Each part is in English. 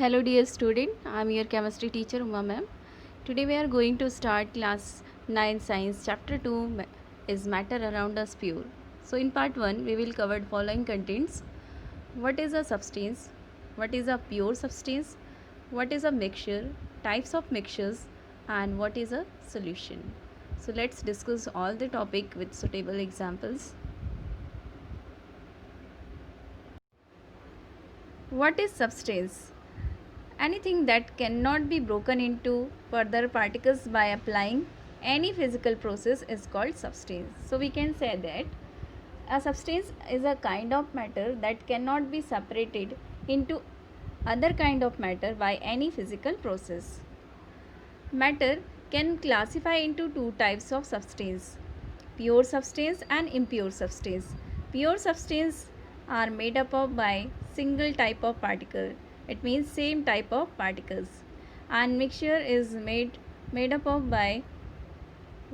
Hello dear student, I am your chemistry teacher Uma ma'am. Today we are going to start class 9 science chapter 2 is matter around us pure. So in part 1 we will cover following contents. What is a substance? What is a pure substance? What is a mixture? Types of mixtures and what is a solution? So let's discuss all the topic with suitable examples. What is substance? Anything that cannot be broken into further particles by applying any physical process is called substance. So we can say that a substance is a kind of matter that cannot be separated into other kind of matter by any physical process. Matter can classify into two types of substance: pure substance and impure substance. Pure substance are made up of by single type of particle. It means same type of particles. And mixture is made up of by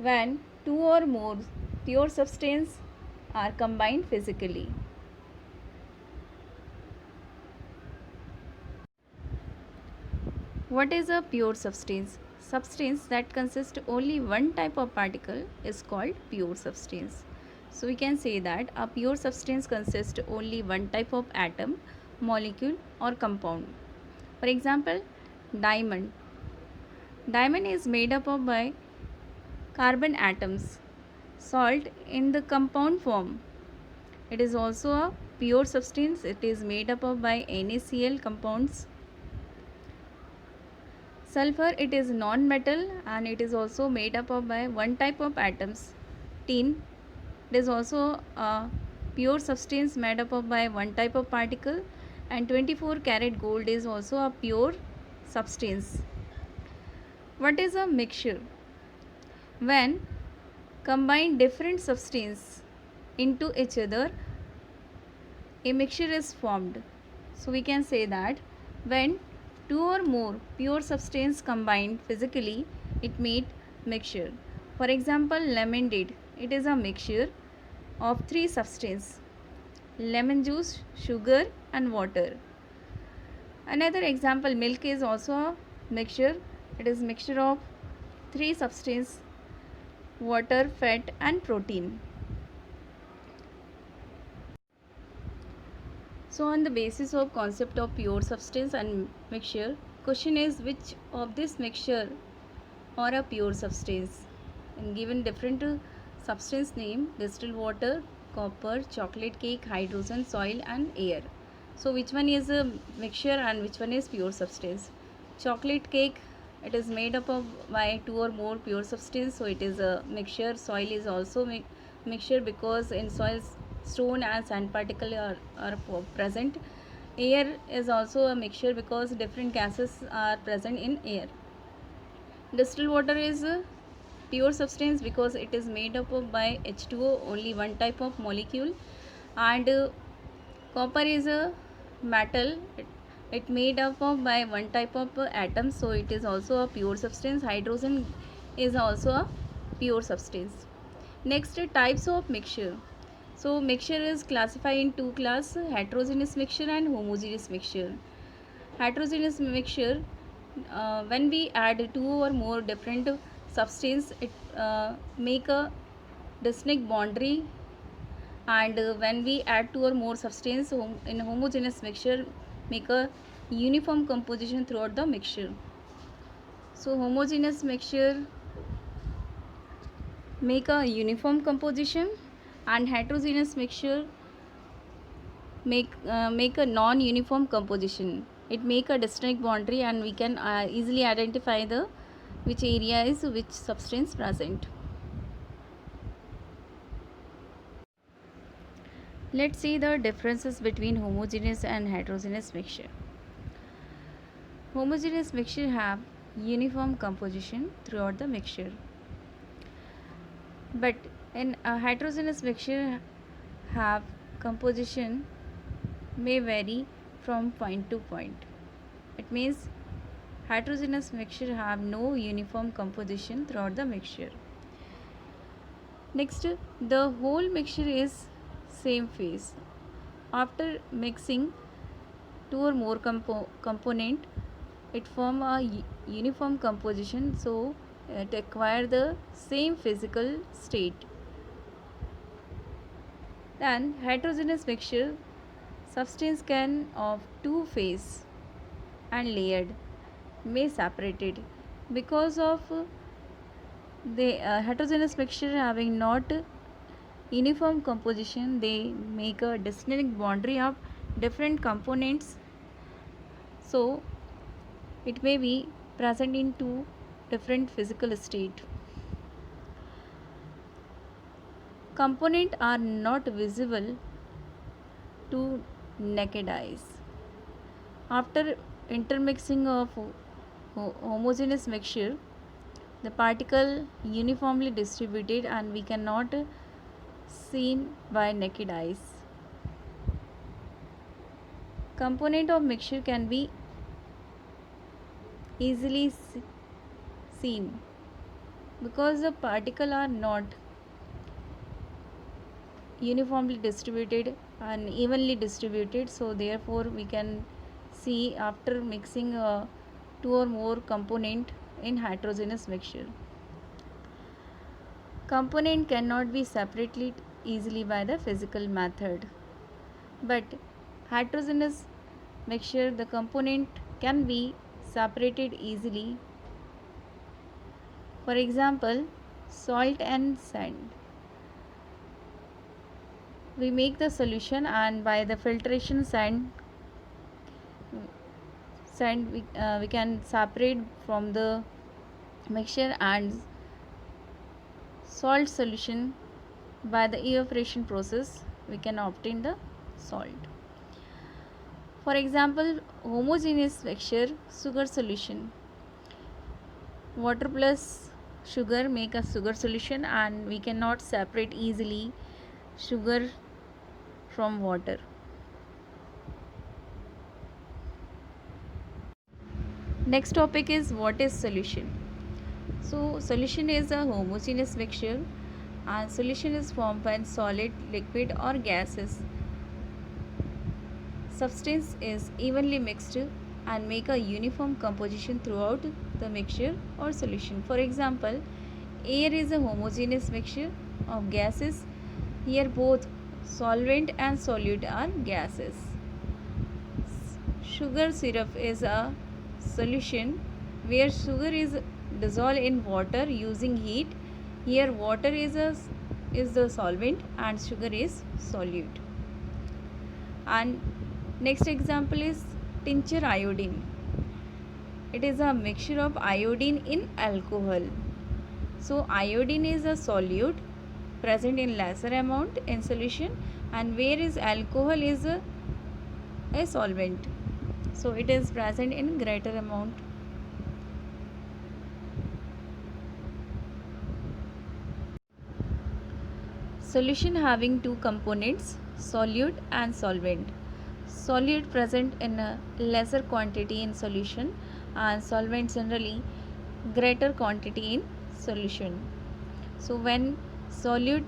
when two or more pure substance are combined physically. What is a pure substance? Substance that consists only one type of particle is called pure substance. So we can say that a pure substance consists only one type of atom, molecule or compound. For example, diamond. Diamond is made up of by carbon atoms. Salt in the compound form. It is also a pure substance. It is made up of by NaCl compounds. Sulfur, it is non-metal and it is also made up of by one type of atoms. Tin, it is also a pure substance made up of by one type of particle, and 24 karat gold is also a pure substance. What is a mixture? When combine different substance into each other, a mixture is formed. So we can say that when two or more pure substance combined physically, it made mixture. For example, lemonade, it is a mixture of three substances: lemon juice, sugar and water. Another example, milk is also a mixture. It is mixture of three substances: water, fat and protein. So on the basis of concept of pure substance and mixture, question is which of this mixture or a pure substance? And given different substance name: distilled water, copper, chocolate cake, hydrogen, soil and air. So which one is a mixture and which one is pure substance? Chocolate cake, it is made up of by two or more pure substance, so it is a mixture. Soil is also mixture because in soil stone and sand particle are present. Air is also a mixture because different gases are present in air. Distilled water is a pure substance because it is made up of by H2O, only one type of molecule. And copper is a metal. It made up of by one type of atom, so it is also a pure substance. Hydrogen is also a pure substance. Next, types of mixture. So mixture is classified in two classes: heterogeneous mixture and homogeneous mixture. Heterogeneous mixture, when we add two or more different substance, it make a distinct boundary. And when we add two or more substance in homogeneous mixture, make a uniform composition throughout the mixture. So homogeneous mixture make a uniform composition, and heterogeneous mixture make a non-uniform composition. It make a distinct boundary and we can easily identify the which area is which substance present. Let's see the differences between homogeneous and heterogeneous mixture. Homogeneous mixture have uniform composition throughout the mixture, but in a heterogeneous mixture have composition may vary from point to point. It means heterogeneous mixture have no uniform composition throughout the mixture. Next, the whole mixture is same phase. After mixing two or more component, it form a uniform composition, so it acquire the same physical state. Then heterogeneous mixture, substance can of two phase and layered may separated because of the heterogeneous mixture having not uniform composition. They make a distinct boundary of different components, so it may be present in two different physical state. Components are not visible to naked eyes. After intermixing of homogeneous mixture, the particle uniformly distributed and we cannot seen by naked eyes. Component of mixture can be easily seen because the particles are not uniformly distributed and evenly distributed, so therefore we can see after mixing two or more component in heterogeneous mixture. Component cannot be separated easily by the physical method, but heterogeneous mixture the component can be separated easily. For example, salt and sand. We make the solution and by the filtration sand we can separate from the mixture, and salt solution by the evaporation process we can obtain the salt. For example, homogeneous mixture, sugar solution. Water plus sugar make a sugar solution and we cannot separate easily sugar from water. Next topic is what is solution. So solution is a homogeneous mixture and solution is formed when solid, liquid or gases substance is evenly mixed and make a uniform composition throughout the mixture or solution. For example, air is a homogeneous mixture of gases. Here both solvent and solute are gases. Sugar syrup is a solution where sugar is dissolved in water using heat. Here water is the solvent and sugar is solute. And next example is tincture iodine. It is a mixture of iodine in alcohol. So iodine is a solute present in lesser amount in solution, and whereas alcohol is a solvent, so it is present in greater amount. Solution having two components, solute and solvent. Solute present in a lesser quantity in solution and solvent generally greater quantity in solution. So when solute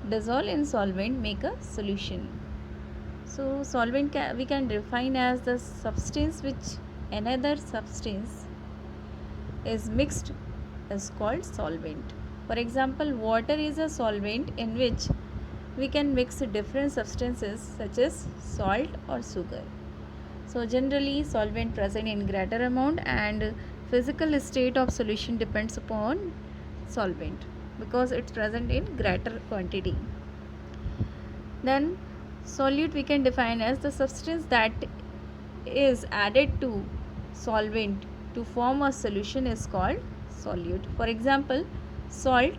dissolve in solvent make a solution. So solvent we can define as the substance which another substance is mixed is called solvent. For example, water is a solvent in which we can mix different substances such as salt or sugar. So generally solvent present in greater amount and physical state of solution depends upon solvent because it's present in greater quantity. Then solute we can define as the substance that is added to solvent to form a solution is called solute. For example, salt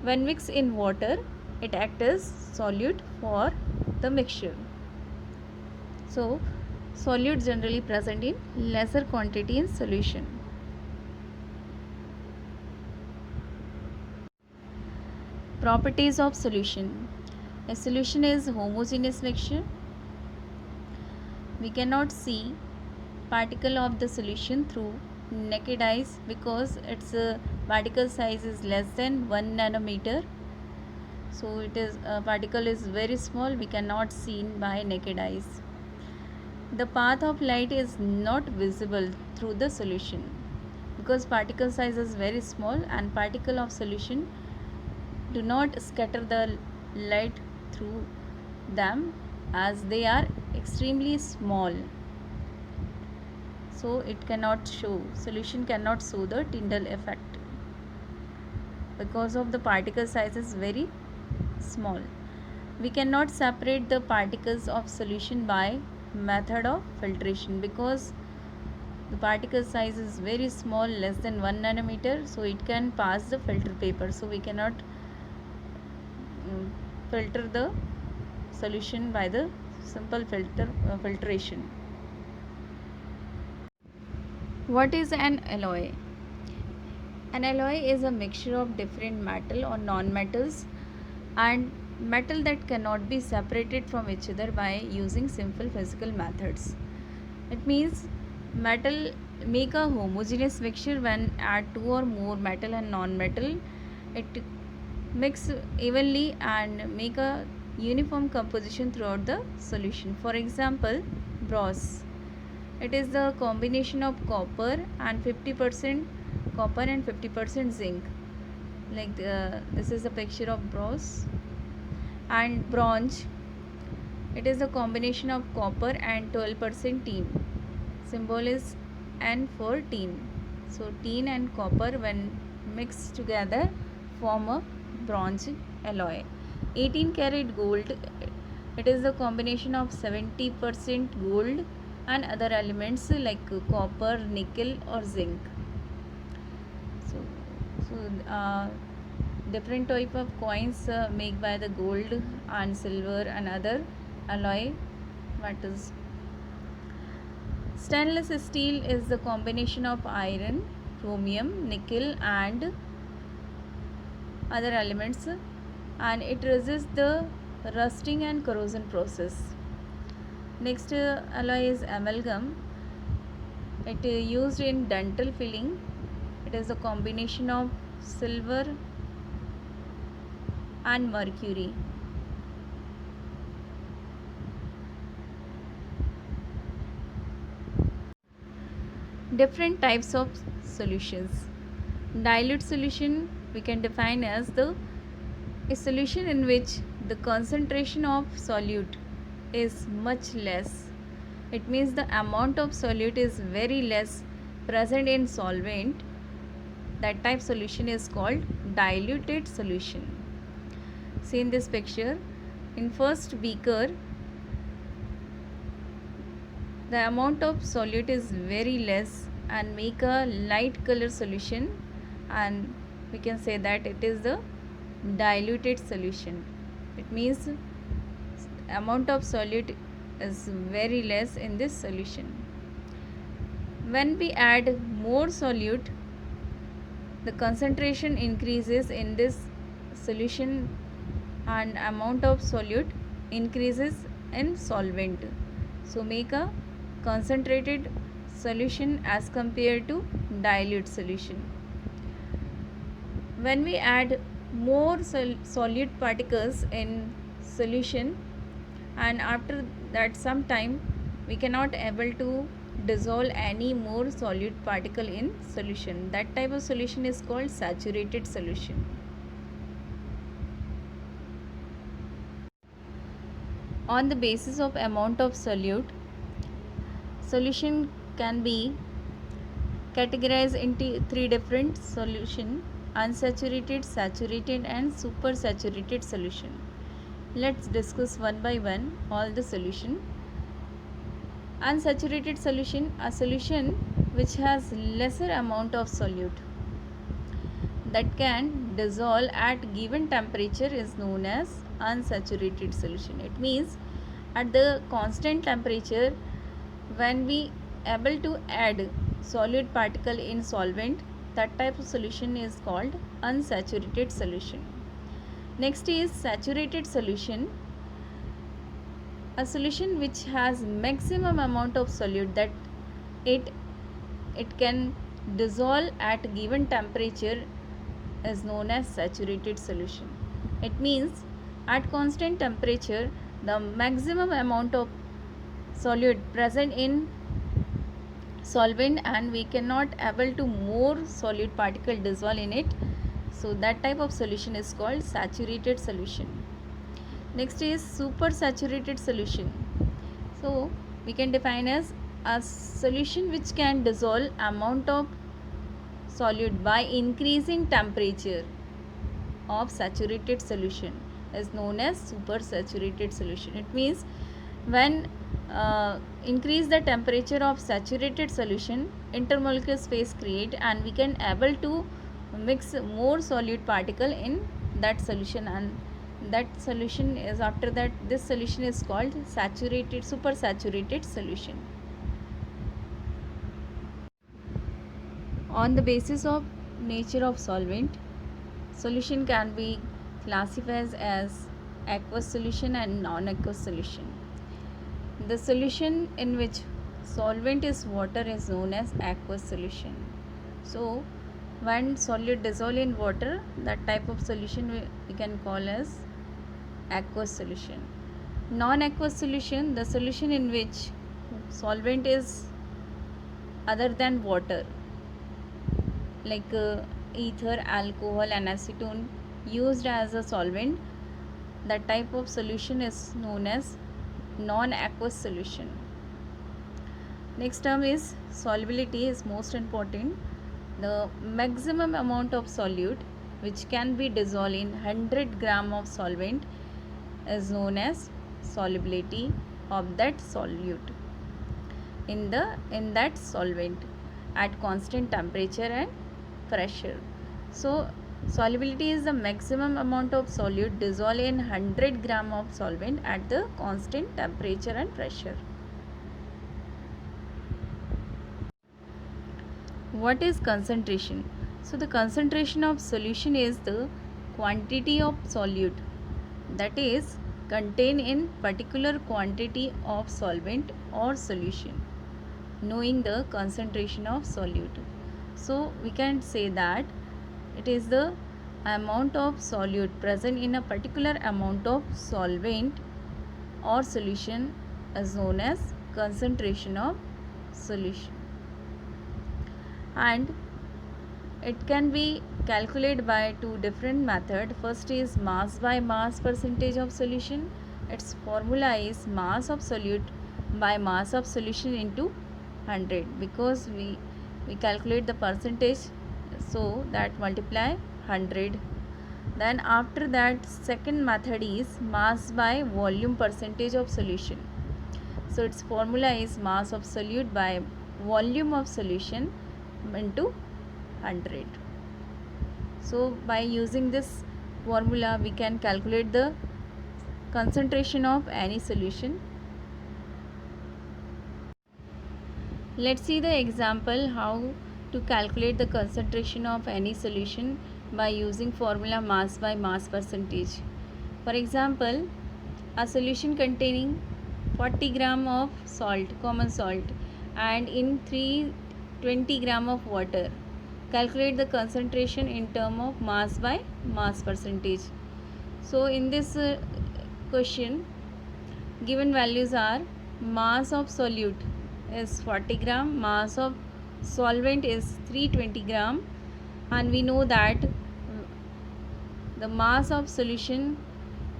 when mixed in water it acts as solute for the mixture. So solute generally present in lesser quantity in solution. Properties of solution. A solution is homogeneous mixture. We cannot see particle of the solution through naked eyes because its particle size is less than 1 nanometer. So particle is very small, we cannot see by naked eyes. The path of light is not visible through the solution because particle size is very small and particle of solution do not scatter the light through them as they are extremely small, so it cannot show, solution cannot show the Tyndall effect because of the particle size is very small. We cannot separate the particles of solution by method of filtration because the particle size is very small, less than 1 nanometer, so it can pass the filter paper, so we cannot filter the solution by the simple filtration. What is an alloy? An alloy is a mixture of different metal or non-metals and metal that cannot be separated from each other by using simple physical methods. It means metal make a homogeneous mixture when add two or more metal and non-metal. It mix evenly and make a uniform composition throughout the solution. For example, bronze. It is the combination of copper and 50% copper and 50% zinc. Like this is a picture of bronze. And bronze, it is the combination of copper and 12% tin. Symbol is N for tin. So tin and copper when mixed together form a bronze alloy. 18 karat gold, it is the combination of 70% gold and other elements like copper, nickel or zinc. So different type of coins made by the gold and silver and other alloy metals. Stainless steel is the combination of iron, chromium, nickel and other elements, and it resists the rusting and corrosion process. Next alloy is amalgam. It is used in dental filling. It is a combination of silver and mercury. Different types of solutions. Dilute solution we can define as a solution in which the concentration of solute is much less. It means the amount of solute is very less present in solvent. That type solution is called diluted solution. See in this picture, in first beaker the amount of solute is very less and make a light color solution, and we can say that it is the diluted solution. It means amount of solute is very less in this solution. When we add more solute, the concentration increases in this solution and amount of solute increases in solvent, so make a concentrated solution as compared to dilute solution. When we add more solute particles in solution and after that some time we cannot able to dissolve any more solute particle in solution, that type of solution is called saturated solution. On the basis of amount of solute, solution can be categorized into three different solution: unsaturated, saturated and supersaturated solution. Let's discuss one by one all the solution. Unsaturated solution, a solution which has lesser amount of solute that can dissolve at given temperature is known as unsaturated solution. It means at the constant temperature when we able to add solute particle in solvent, that type of solution is called unsaturated solution. Next is saturated solution, a solution which has maximum amount of solute that it can dissolve at given temperature is known as saturated solution. It means at constant temperature the maximum amount of solute present in solvent and we cannot able to more solute particle dissolve in it, so that type of solution is called saturated solution. Next is supersaturated solution. So we can define as a solution which can dissolve amount of solute by increasing temperature of saturated solution is known as supersaturated solution. It means when increase the temperature of saturated solution, intermolecular space create and we can able to mix more solute particle in that solution, and that solution is after that this solution is called saturated supersaturated solution. On the basis of nature of solvent, solution can be classified as aqueous solution and non-aqueous solution. The solution in which solvent is water is known as aqueous solution. So when solute dissolve in water, that type of solution we can call as aqueous solution. Non-aqueous solution, the solution in which solvent is other than water, like ether, alcohol and acetone used as a solvent, that type of solution is known as non-aqueous solution. Next term is solubility is most important. The maximum amount of solute which can be dissolved in 100 gram of solvent is known as solubility of that solute in that solvent at constant temperature and pressure. So solubility is the maximum amount of solute dissolved in 100 gram of solvent at the constant temperature and pressure. What is concentration? So the concentration of solution is the quantity of solute that is contained in particular quantity of solvent or solution. Knowing the concentration of solute, so we can say that it is the amount of solute present in a particular amount of solvent or solution is known as concentration of solution, and it can be calculated by two different methods. First is mass by mass percentage of solution. Its formula is mass of solute by mass of solution into 100, because we calculate the percentage, so that multiply 100. Then after that second method is mass by volume percentage of solution. So its formula is mass of solute by volume of solution into 100. So by using this formula we can calculate the concentration of any solution. Let's see the example how to calculate the concentration of any solution by using formula mass by mass percentage. For example, a solution containing 40 gram of salt, common salt, and in 320 gram of water. Calculate the concentration in term of mass by mass percentage. So in this question, given values are mass of solute is 40 gram, mass of solvent is 320 gram, and we know that the mass of solution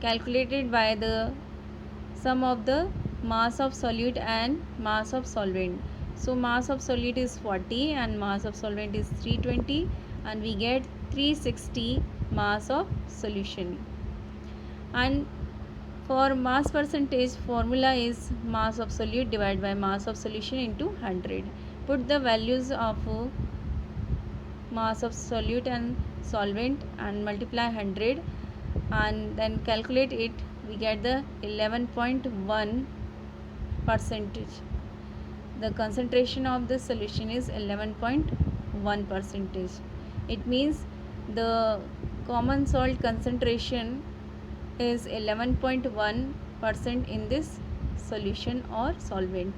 calculated by the sum of the mass of solute and mass of solvent. So mass of solute is 40 and mass of solvent is 320, and we get 360 mass of solution. And for mass percentage, formula is mass of solute divided by mass of solution into 100. Put the values of mass of solute and solvent and multiply 100 and then calculate it. We get the 11.1 percentage. The concentration of this solution is 11.1 percentage. It means the common salt concentration is 11.1% in this solution or solvent.